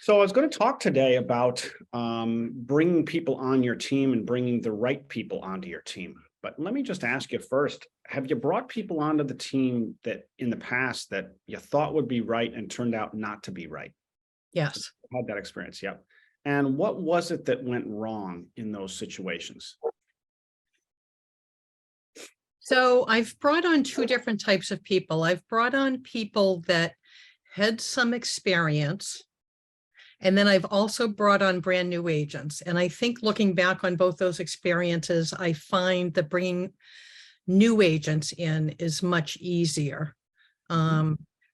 So I was going to talk today about bringing people on your team and bringing the right people onto your team. But let me just ask you first, have you brought people onto the team that in the past that you thought would be right and turned out not to be right? Yes. Had that experience, yep. And what was it that went wrong in those situations? So I've brought on two different types of people. I've brought on people that had some experience, and then I've also brought on brand new agents. And I think looking back on both those experiences, I find that bringing new agents in is much easier.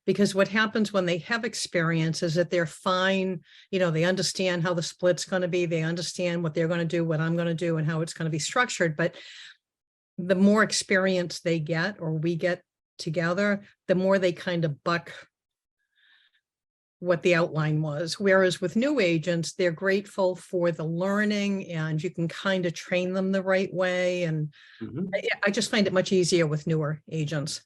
Because what happens when they have experience is that they're fine, they understand how the split's going to be, they understand what they're going to do, what I'm going to do, and how it's going to be structured. But the more experience they get, or we get together, the more they kind of buck what the outline was. Whereas with new agents, they're grateful for the learning and you can kind of train them the right way. And I just find it much easier with newer agents.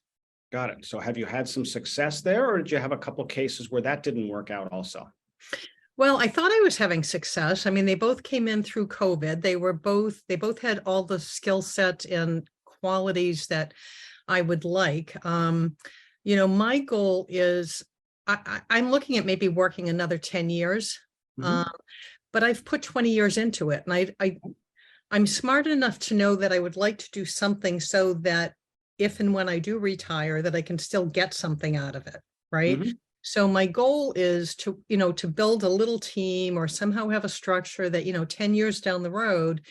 Got it. So have you had some success there, or did you have a couple of cases where that didn't work out also? Well, I thought I was having success. I mean, they both came in through COVID. They both had all the skill sets and qualities that I would like. My goal is I'm looking at maybe working another 10 years, but I've put 20 years into it. And I'm smart enough to know that I would like to do something so that if and when I do retire, that I can still get something out of it, right? So my goal is to build a little team or somehow have a structure that, 10 years down the road,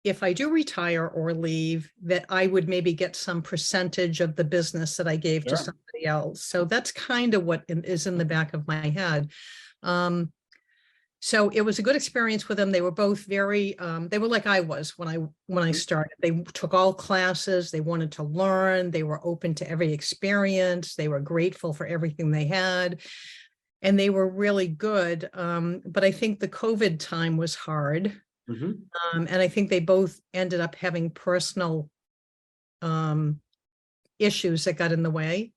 if I do retire or leave, that I would maybe get some percentage of the business that I gave to somebody else. So that's kind of what is in the back of my head. So it was a good experience with them. They were both very, they were like I was when I started. They took all classes, they wanted to learn, they were open to every experience, they were grateful for everything they had, and they were really good. But I think the COVID time was hard. And I think they both ended up having personal issues that got in the way.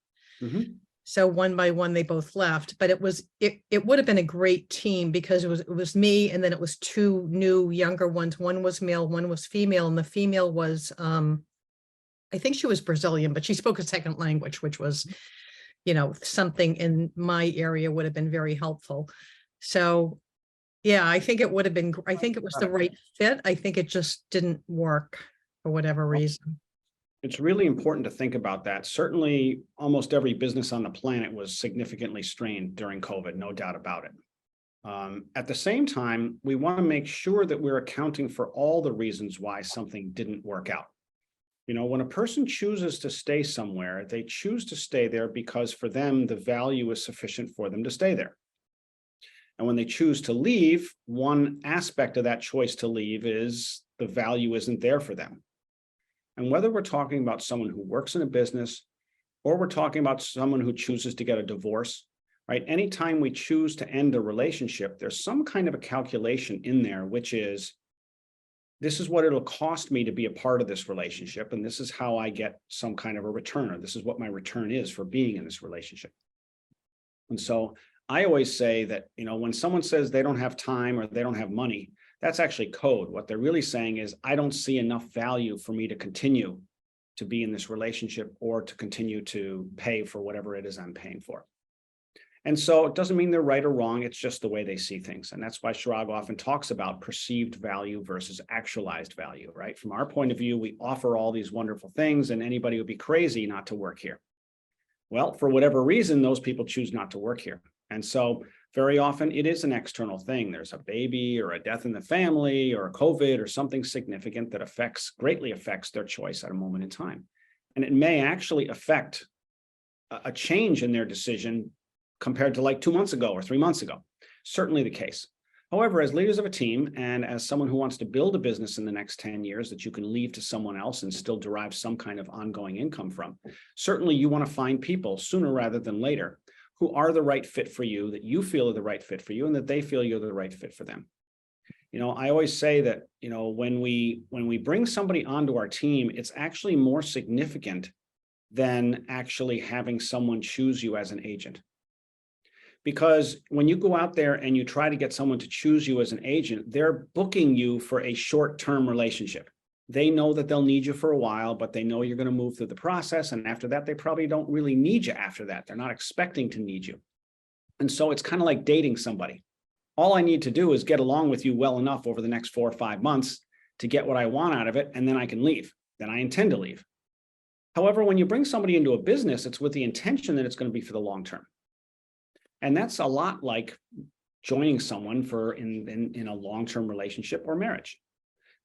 So one by one, they both left, but it would have been a great team because it was me. And then it was two new younger ones. One was male, one was female. And the female was, I think she was Brazilian, but she spoke a second language, which was, something in my area would have been very helpful. So yeah, I think it would have been, I think it was the right fit. I think it just didn't work for whatever reason. It's really important to think about that. Certainly, almost every business on the planet was significantly strained during COVID, no doubt about it. At the same time, we want to make sure that we're accounting for all the reasons why something didn't work out. When a person chooses to stay somewhere, they choose to stay there because for them, the value is sufficient for them to stay there. And when they choose to leave, one aspect of that choice to leave is the value isn't there for them. And whether we're talking about someone who works in a business or we're talking about someone who chooses to get a divorce, right? Anytime we choose to end a relationship, there's some kind of a calculation in there, which is, this is what it'll cost me to be a part of this relationship. And this is how I get some kind of a return, or this is what my return is for being in this relationship. And so I always say that, when someone says they don't have time or they don't have money, that's actually code. What they're really saying is, I don't see enough value for me to continue to be in this relationship or to continue to pay for whatever it is I'm paying for. And so it doesn't mean they're right or wrong. It's just the way they see things. And that's why Chirag often talks about perceived value versus actualized value, right? From our point of view, we offer all these wonderful things and anybody would be crazy not to work here. Well, for whatever reason, those people choose not to work here. And so very often it is an external thing. There's a baby or a death in the family or a COVID or something significant that greatly affects their choice at a moment in time. And it may actually affect a change in their decision compared to like 2 months ago or 3 months ago. Certainly the case. However, as leaders of a team and as someone who wants to build a business in the next 10 years that you can leave to someone else and still derive some kind of ongoing income from, certainly you want to find people sooner rather than later who are the right fit for you, that you feel are the right fit for you, and that they feel you're the right fit for them. I always say that, when we bring somebody onto our team, it's actually more significant than actually having someone choose you as an agent. Because when you go out there and you try to get someone to choose you as an agent, they're booking you for a short-term relationship. They know that they'll need you for a while, but they know you're going to move through the process. And after that, they probably don't really need you after that. They're not expecting to need you. And so it's kind of like dating somebody. All I need to do is get along with you well enough over the next 4 or 5 months to get what I want out of it, and then I can leave. Then I intend to leave. However, when you bring somebody into a business, it's with the intention that it's going to be for the long term. And that's a lot like joining someone in a long-term relationship or marriage.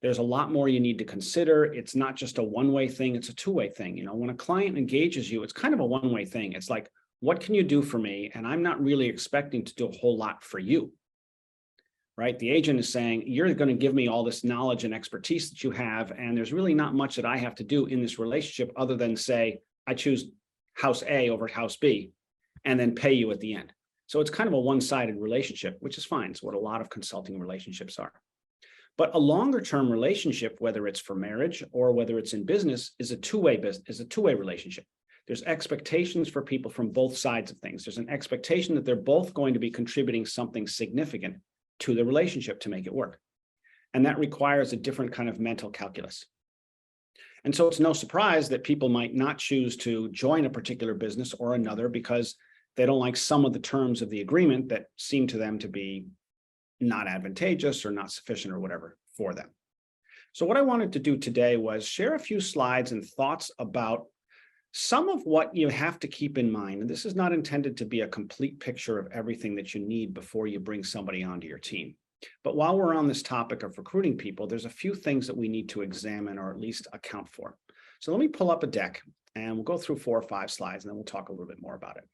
There's a lot more you need to consider. It's not just a one-way thing, it's a two-way thing. You know, when a client engages you, it's kind of a one-way thing. It's like, what can you do for me? And I'm not really expecting to do a whole lot for you. Right? The agent is saying, you're going to give me all this knowledge and expertise that you have, and there's really not much that I have to do in this relationship other than say, I choose house A over house B, and then pay you at the end. So it's kind of a one-sided relationship, which is fine. It's what a lot of consulting relationships are. But a longer-term relationship, whether it's for marriage or whether it's in business, is a two-way relationship. There's expectations for people from both sides of things. There's an expectation that they're both going to be contributing something significant to the relationship to make it work. And that requires a different kind of mental calculus. And so it's no surprise that people might not choose to join a particular business or another because they don't like some of the terms of the agreement that seem to them to be not advantageous or not sufficient or whatever for them. So what I wanted to do today was share a few slides and thoughts about some of what you have to keep in mind. And this is not intended to be a complete picture of everything that you need before you bring somebody onto your team. But while we're on this topic of recruiting people, there's a few things that we need to examine or at least account for. So let me pull up a deck and we'll go through 4 or 5 slides and then we'll talk a little bit more about it.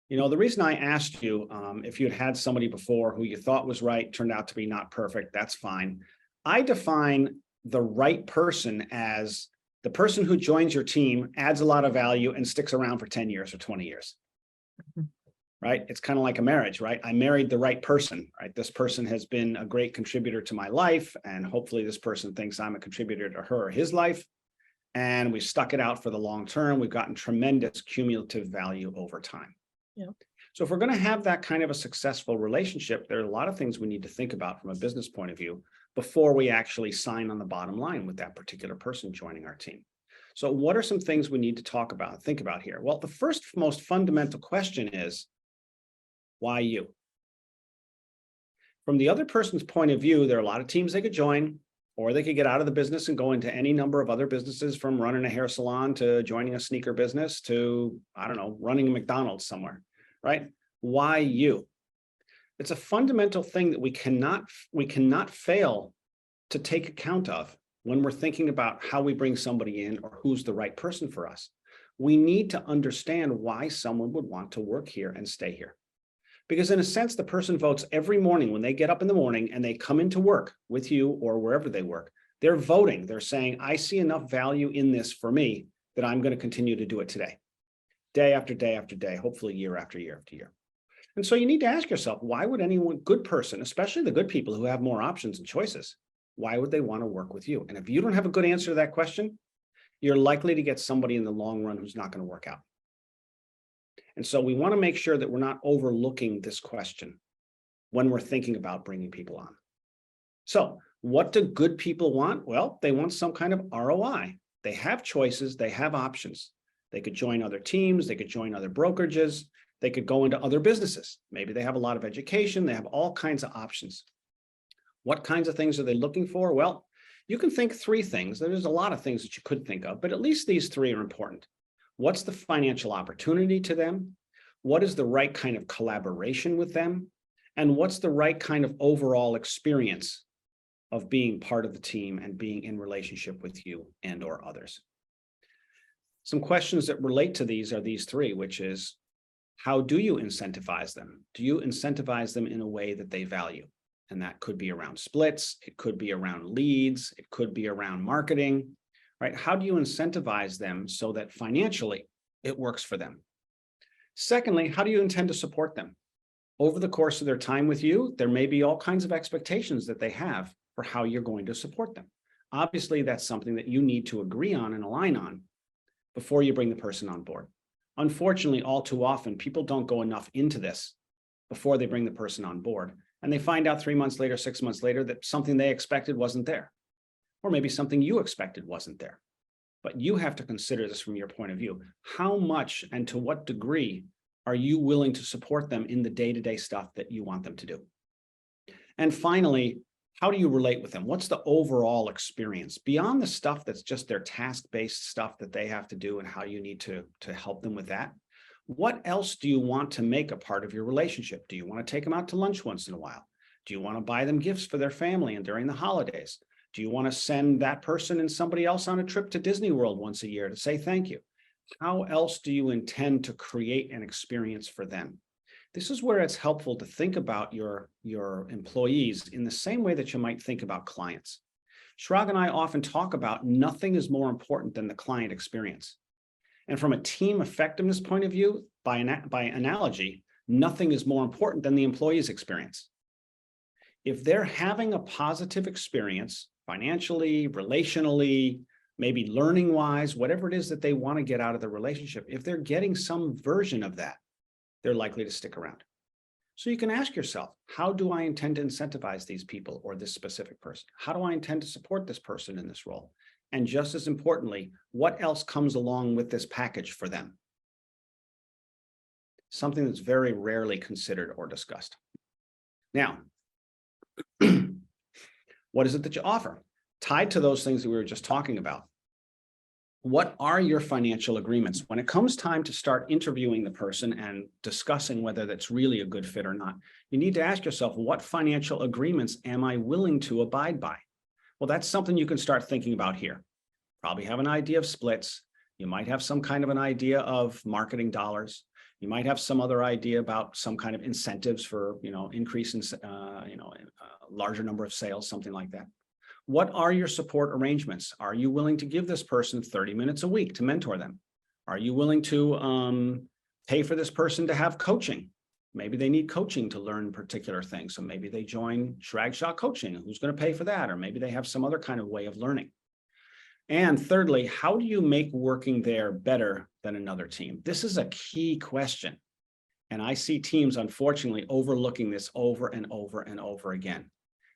You know, the reason I asked you if you'd had somebody before who you thought was right, turned out to be not perfect, that's fine. I define the right person as the person who joins your team, adds a lot of value, and sticks around for 10 years or 20 years. Right? It's kind of like a marriage, right? I married the right person, right? This person has been a great contributor to my life, and hopefully this person thinks I'm a contributor to her or his life. And we stuck it out for the long term. We've gotten tremendous cumulative value over time. Yeah. So if we're going to have that kind of a successful relationship, there are a lot of things we need to think about from a business point of view before we actually sign on the bottom line with that particular person joining our team. So what are some things we need to talk about, think about here? Well, the first most fundamental question is, why you? From the other person's point of view, there are a lot of teams they could join, or they could get out of the business and go into any number of other businesses, from running a hair salon to joining a sneaker business to, I don't know, running a McDonald's somewhere, right? Why you? It's a fundamental thing that we cannot fail to take account of when we're thinking about how we bring somebody in or who's the right person for us. We need to understand why someone would want to work here and stay here. Because in a sense, the person votes every morning when they get up in the morning and they come into work with you or wherever they work. They're voting. They're saying, I see enough value in this for me that I'm going to continue to do it today, day after day after day, hopefully year after year after year. And so you need to ask yourself, why would anyone, good person, especially the good people who have more options and choices, why would they want to work with you? And if you don't have a good answer to that question, you're likely to get somebody in the long run who's not going to work out. And so we want to make sure that we're not overlooking this question when we're thinking about bringing people on. So what do good people want? Well, they want some kind of ROI. They have choices. They have options. They could join other teams. They could join other brokerages. They could go into other businesses. Maybe they have a lot of education. They have all kinds of options. What kinds of things are they looking for? Well, you can think 3 things. There's a lot of things that you could think of, but at least these 3 are important. What's the financial opportunity to them? What is the right kind of collaboration with them? And what's the right kind of overall experience of being part of the team and being in relationship with you and or others? Some questions that relate to these are these 3, which is, how do you incentivize them? Do you incentivize them in a way that they value? And that could be around splits. It could be around leads. It could be around marketing, right? How do you incentivize them so that financially it works for them? Secondly, how do you intend to support them? Over the course of their time with you, there may be all kinds of expectations that they have for how you're going to support them. Obviously, that's something that you need to agree on and align on before you bring the person on board. Unfortunately, all too often, people don't go enough into this before they bring the person on board. And they find out 3 months later, 6 months later, that something they expected wasn't there. Or maybe something you expected wasn't there. But you have to consider this from your point of view. How much and to what degree are you willing to support them in the day-to-day stuff that you want them to do? And finally, how do you relate with them? What's the overall experience beyond the stuff that's just their task-based stuff that they have to do and how you need to help them with that? What else do you want to make a part of your relationship? Do you want to take them out to lunch once in a while? Do you want to buy them gifts for their family and during the holidays? Do you want to send that person and somebody else on a trip to Disney World once a year to say thank you? How else do you intend to create an experience for them? This is where it's helpful to think about your employees in the same way that you might think about clients. Chirag and I often talk about nothing is more important than the client experience. And from a team effectiveness point of view, by analogy, nothing is more important than the employee's experience. If they're having a positive experience, financially, relationally, maybe learning wise, whatever it is that they want to get out of the relationship, if they're getting some version of that, they're likely to stick around. So you can ask yourself, how do I intend to incentivize these people or this specific person? How do I intend to support this person in this role? And just as importantly, what else comes along with this package for them? Something that's very rarely considered or discussed. Now, what is it that you offer? Tied to those things that we were just talking about. What are your financial agreements? When it comes time to start interviewing the person and discussing whether that's really a good fit or not, you need to ask yourself, what financial agreements am I willing to abide by? Well, that's something you can start thinking about here. Probably have an idea of splits. You might have some kind of an idea of marketing dollars. You might have some other idea about some kind of incentives for, increase in, larger number of sales, something like that. What are your support arrangements? Are you willing to give this person 30 minutes a week to mentor them? Are you willing to pay for this person to have coaching? Maybe they need coaching to learn particular things. So maybe they join Chirag Shah Coaching. Who's going to pay for that? Or maybe they have some other kind of way of learning. And thirdly, how do you make working there better than another team? This is a key question. And I see teams, unfortunately, overlooking this over and over and over again.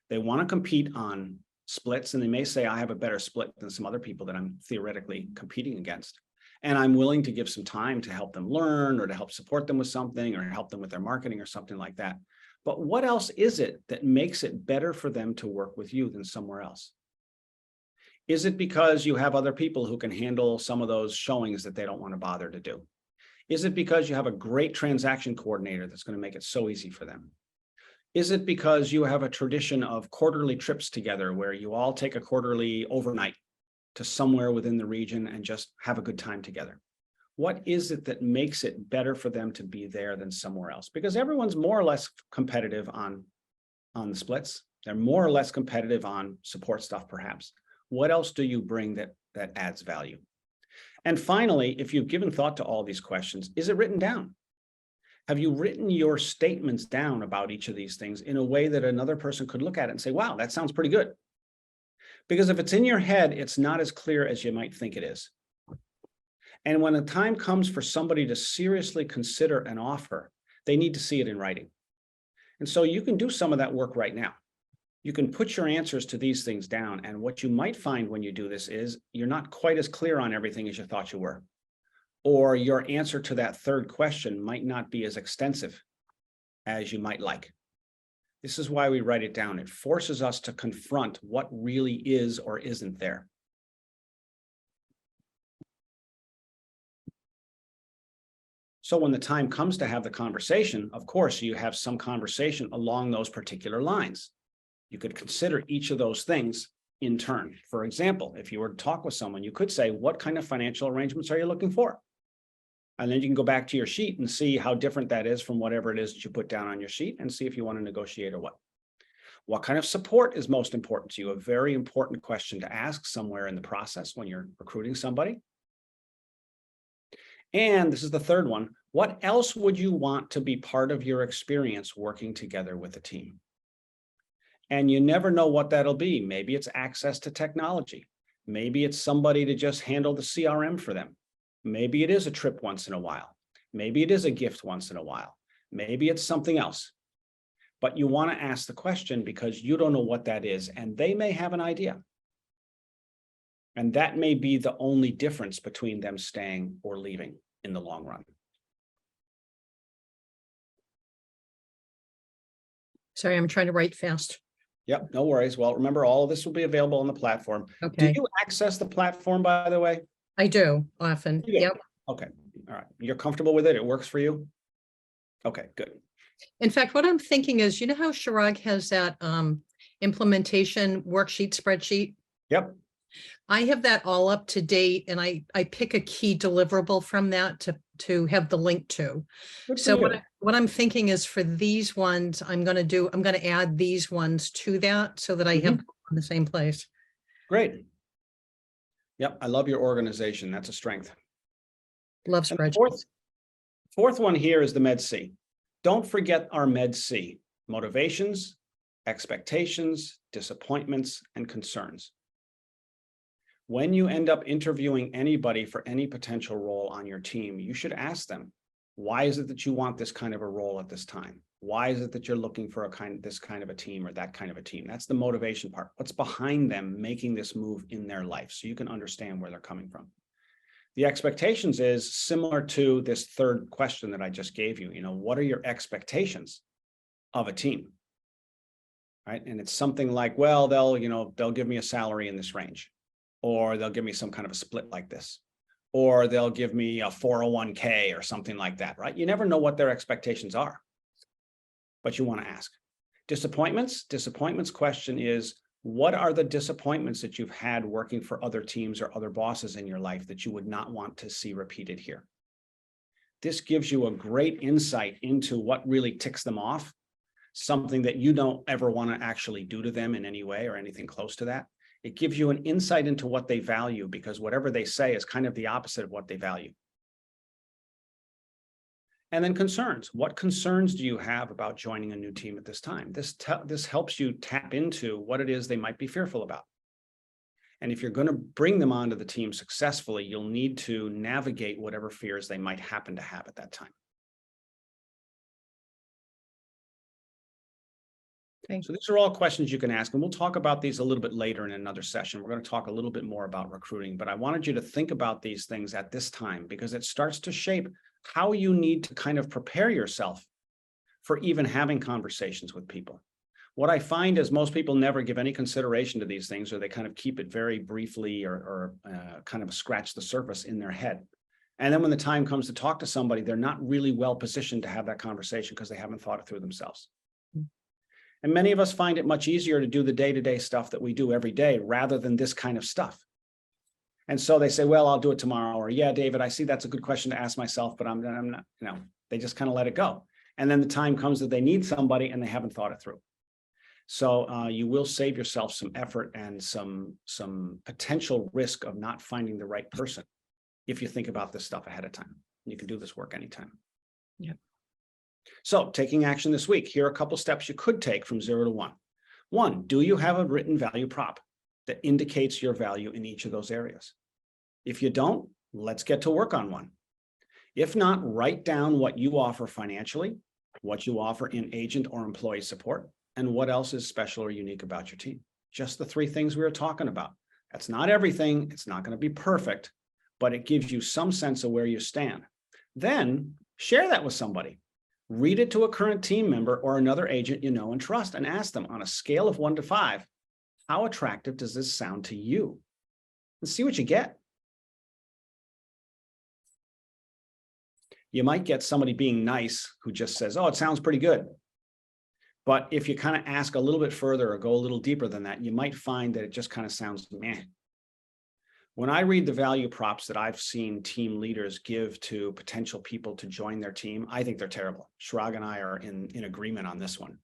They want to compete on splits, and they may say, I have a better split than some other people that I'm theoretically competing against. And I'm willing to give some time to help them learn or to help support them with something or help them with their marketing or something like that. But what else is it that makes it better for them to work with you than somewhere else? Is it because you have other people who can handle some of those showings that they don't want to bother to do? Is it because you have a great transaction coordinator that's going to make it so easy for them? Is it because you have a tradition of quarterly trips together where you all take a quarterly overnight to somewhere within the region and just have a good time together? What is it that makes it better for them to be there than somewhere else? Because everyone's more or less competitive on the splits. They're more or less competitive on support stuff, perhaps. What else do you bring that adds value? And finally, if you've given thought to all these questions, is it written down? Have you written your statements down about each of these things in a way that another person could look at it and say, wow, that sounds pretty good? Because if it's in your head, it's not as clear as you might think it is. And when the time comes for somebody to seriously consider an offer, they need to see it in writing. And so you can do some of that work right now. You can put your answers to these things down. And what you might find when you do this is you're not quite as clear on everything as you thought you were. Or your answer to that third question might not be as extensive as you might like. This is why we write it down. It forces us to confront what really is or isn't there. So when the time comes to have the conversation, of course, you have some conversation along those particular lines. You could consider each of those things in turn. For example, if you were to talk with someone, you could say, what kind of financial arrangements are you looking for? And then you can go back to your sheet and see how different that is from whatever it is that you put down on your sheet and see if you want to negotiate or what. What kind of support is most important to you? A very important question to ask somewhere in the process when you're recruiting somebody. And this is the third one. What else would you want to be part of your experience working together with a team? And you never know what that'll be. Maybe it's access to technology. Maybe it's somebody to just handle the CRM for them. Maybe it is a trip once in a while. Maybe it is a gift once in a while. Maybe it's something else. But you want to ask the question because you don't know what that is, and they may have an idea. And that may be the only difference between them staying or leaving in the long run. Sorry, I'm trying to write fast. Yep, no worries. Well, remember, all of this will be available on the platform. Do Okay, you access the platform, by the way? I do often. You do? Yep. Okay, all right. You're comfortable with it? It works for you? Okay, good. In fact, what I'm thinking is, you know how Chirag has that implementation worksheet spreadsheet? Yep, I have that all up to date, and I pick a key deliverable from that to have the link to. good for So you. what I'm thinking is for these ones, I'm going to add these ones to that so that I have them in the same place. Great. Yep, I love your organization. That's a strength. Love And the spreadsheets. fourth one here is the Med C. Don't forget our Med C: motivations, expectations, disappointments, and concerns. When you end up interviewing anybody for any potential role on your team, you should ask them, why is it that you want this kind of a role at this time? Why is it that you're looking for this kind of a team or that kind of a team? That's the motivation part. What's behind them making this move in their life, so you can understand where they're coming from. The expectations is similar to this third question that I just gave you. What are your expectations of a team? Right? And it's something like, well, they'll give me a salary in this range, or they'll give me some kind of a split like this, or they'll give me a 401k or something like that, right? You never know what their expectations are, but you want to ask. Disappointments question is, what are the disappointments that you've had working for other teams or other bosses in your life that you would not want to see repeated here? This gives you a great insight into what really ticks them off, something that you don't ever want to actually do to them in any way or anything close to that. It gives you an insight into what they value, because whatever they say is kind of the opposite of what they value. And then concerns. What concerns do you have about joining a new team at this time? This helps you tap into what it is they might be fearful about. And if you're going to bring them onto the team successfully, you'll need to navigate whatever fears they might happen to have at that time. Okay. So these are all questions you can ask, and we'll talk about these a little bit later in another session. We're going to talk a little bit more about recruiting, but I wanted you to think about these things at this time, because it starts to shape how you need to kind of prepare yourself for even having conversations with people. What I find is most people never give any consideration to these things, or they kind of keep it very briefly or kind of scratch the surface in their head. And then when the time comes to talk to somebody, they're not really well positioned to have that conversation because they haven't thought it through themselves. And many of us find it much easier to do the day-to-day stuff that we do every day rather than this kind of stuff. And so they say, well, I'll do it tomorrow. Or, yeah, David, I see that's a good question to ask myself, but I'm not, they just kind of let it go. And then the time comes that they need somebody and they haven't thought it through. So you will save yourself some effort and some potential risk of not finding the right person if you think about this stuff ahead of time. You can do this work anytime. Yeah. So taking action this week, here are a couple steps you could take from 0 to 1. 1, do you have a written value prop that indicates your value in each of those areas? If you don't, let's get to work on one. If not, write down what you offer financially, what you offer in agent or employee support, and what else is special or unique about your team. Just the 3 things we were talking about. That's not everything. It's not going to be perfect, but it gives you some sense of where you stand. Then share that with somebody. Read it to a current team member or another agent you know and trust, and ask them, on a scale of 1 to 5, how attractive does this sound to you? And see what you get. You might get somebody being nice who just says, oh, it sounds pretty good. But if you kind of ask a little bit further or go a little deeper than that, you might find that it just kind of sounds meh. When I read the value props that I've seen team leaders give to potential people to join their team, I think they're terrible. Chirag and I are in agreement on this one,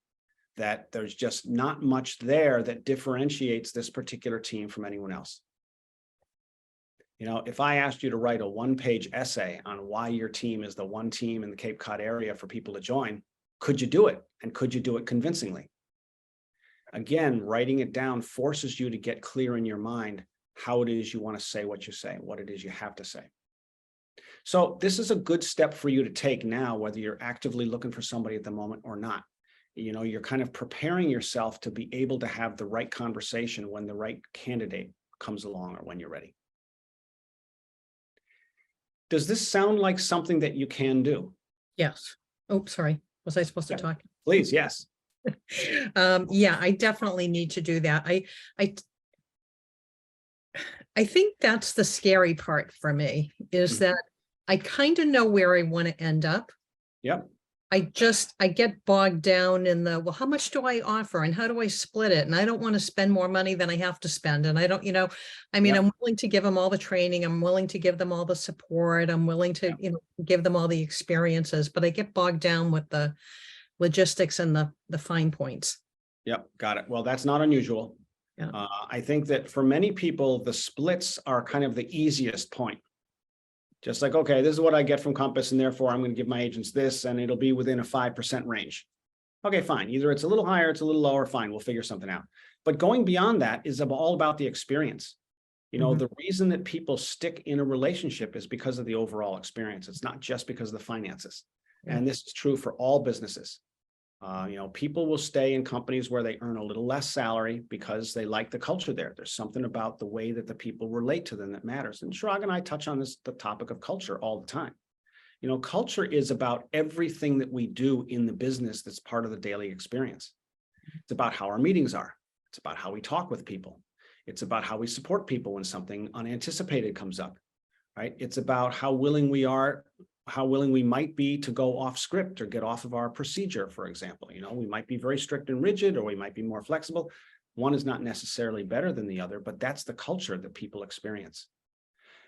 that there's just not much there that differentiates this particular team from anyone else. If I asked you to write a 1-page essay on why your team is the one team in the Cape Cod area for people to join, could you do it? And could you do it convincingly? Again, writing it down forces you to get clear in your mind how it is you want to say what you say, what it is you have to say. So this is a good step for you to take now, whether you're actively looking for somebody at the moment or not. You're kind of preparing yourself to be able to have the right conversation when the right candidate comes along or when you're ready. Does this sound like something that you can do? Yes. Oh, sorry. Was I supposed to Yeah. talk? Please, yes. Yeah, I definitely need to do that. I I think that's the scary part for me, is Mhm. that I kind of know where I want to end up. Yep. I get bogged down in well, how much do I offer and how do I split it? And I don't want to spend more money than I have to spend. And I don't, I mean, Yep. I'm willing to give them all the training. I'm willing to give them all the support. I'm willing to, Yep. give them all the experiences, but I get bogged down with the logistics and the fine points. Yep. Got it. Well, that's not unusual. Yeah. I think that for many people, the splits are kind of the easiest point. Just like, okay, this is what I get from Compass, and therefore I'm going to give my agents this, and it'll be within a 5% range. Okay, fine. Either it's a little higher, it's a little lower, fine. We'll figure something out. But going beyond that is all about the experience. Mhm. The reason that people stick in a relationship is because of the overall experience. It's not just because of the finances. Yeah. And this is true for all businesses. People will stay in companies where they earn a little less salary because they like the culture there. There's something about the way that the people relate to them that matters. And Chirag and I touch on the topic of culture all the time. Culture is about everything that we do in the business that's part of the daily experience. It's about how our meetings are. It's about how we talk with people. It's about how we support people when something unanticipated comes up, right? It's about how willing we might be to go off script or get off of our procedure, for example. We might be very strict and rigid, or we might be more flexible. One is not necessarily better than the other, but that's the culture that people experience.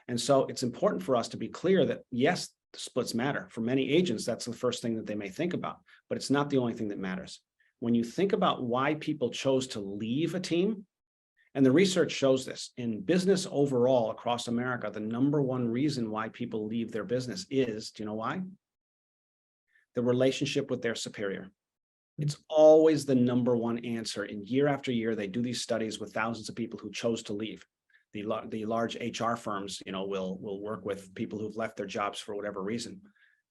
And so it's important for us to be clear that, yes, the splits matter. For many agents, that's the first thing that they may think about, but it's not the only thing that matters. When you think about why people chose to leave a team, and the research shows this in business overall across America, the number one reason why people leave their business is, do you know why? The relationship with their superior. It's always the number one answer. And year after year, they do these studies with thousands of people who chose to leave. The large HR firms, will work with people who've left their jobs for whatever reason.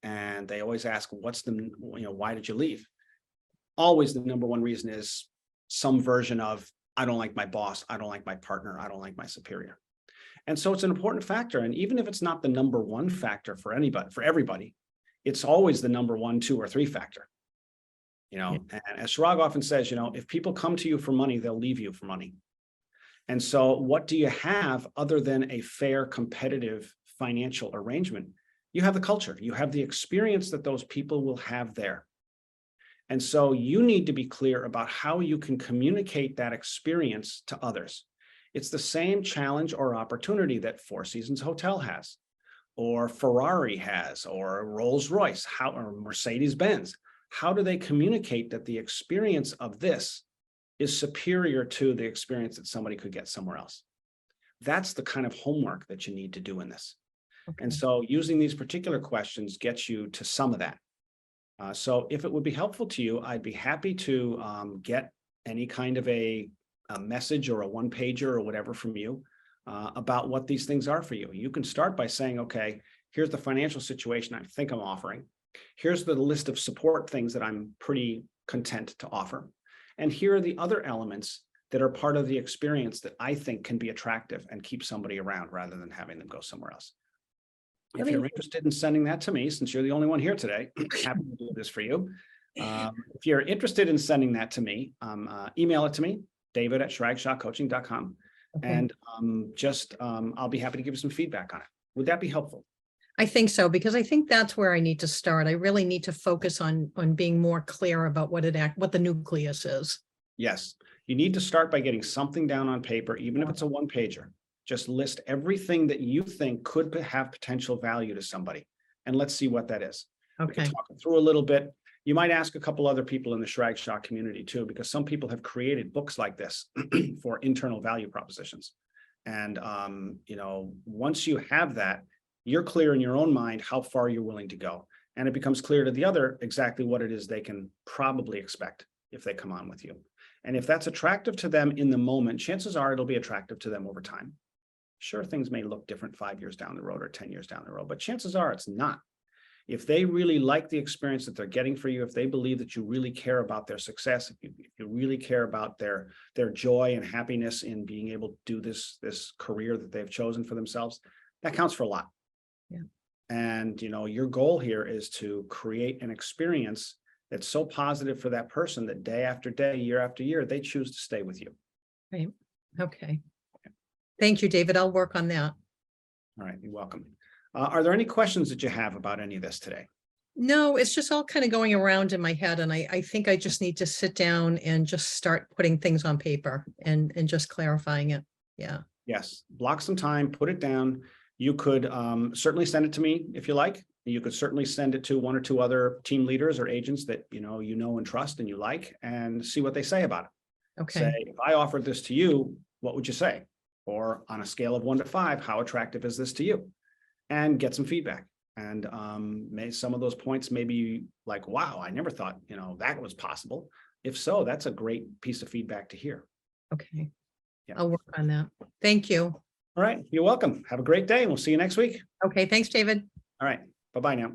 And they always ask, why did you leave? Always the number one reason is some version of, I don't like my boss, I don't like my partner, I don't like my superior. And so it's an important factor. And even if it's not the number one factor for everybody, it's always the number 1, 2, or 3 factor. Yeah. And as Chirag often says, if people come to you for money, they'll leave you for money. And so what do you have other than a fair, competitive financial arrangement? You have the culture, you have the experience that those people will have there. And so you need to be clear about how you can communicate that experience to others. It's the same challenge or opportunity that Four Seasons Hotel has, or Ferrari has, or Rolls-Royce, or Mercedes-Benz. How do they communicate that the experience of this is superior to the experience that somebody could get somewhere else? That's the kind of homework that you need to do in this. Okay. And so using these particular questions gets you to some of that. So if it would be helpful to you, I'd be happy to get any kind of a message or a one-pager or whatever from you about what these things are for you. You can start by saying, okay, here's the financial situation I think I'm offering. Here's the list of support things that I'm pretty content to offer. And here are the other elements that are part of the experience that I think can be attractive and keep somebody around rather than having them go somewhere else. If you're interested in sending that to me, since you're the only one here today, happy to do this for you. If you're interested in sending that to me, email it to me, david@chiragshahcoaching.com. Okay. And I'll be happy to give you some feedback on it. Would that be helpful? I think so, because I think that's where I need to start. I really need to focus on being more clear about what the nucleus is. Yes, you need to start by getting something down on paper, even if it's a one-pager. Just list everything that you think could have potential value to somebody, and let's see what that is. We Okay. can talk it through a little bit. You might ask a couple other people in the Chirag Shah community too, because some people have created books like this for internal value propositions. And once you have that, you're clear in your own mind how far you're willing to go. And it becomes clear to the other exactly what it is they can probably expect if they come on with you. And if that's attractive to them in the moment, chances are it'll be attractive to them over time. Sure, things may look different 5 years down the road or 10 years down the road, but chances are it's not. If they really like the experience that they're getting for you, if they believe that you really care about their success, if you really care about their joy and happiness in being able to do this career that they've chosen for themselves, that counts for a lot. Yeah. And your goal here is to create an experience that's so positive for that person that day after day, year after year, they choose to stay with you. Right. Okay. Thank you, David. I'll work on that. All right, you're welcome. Are there any questions that you have about any of this today? No, it's just all kind of going around in my head, and I think I just need to sit down and just start putting things on paper and just clarifying it. Yeah. Yes, block some time, put it down. You could certainly send it to me if you like. You could certainly send it to one or two other team leaders or agents that you know and trust and you like, and see what they say about it. Okay. Say, if I offered this to you, what would you say? Or on a scale of 1 to 5, how attractive is this to you? And get some feedback. And some of those points may be like, wow, I never thought, that was possible. If so, that's a great piece of feedback to hear. Okay. Yeah. I'll work on that. Thank you. All right. You're welcome. Have a great day. And we'll see you next week. Okay. Thanks, David. All right. Bye-bye now.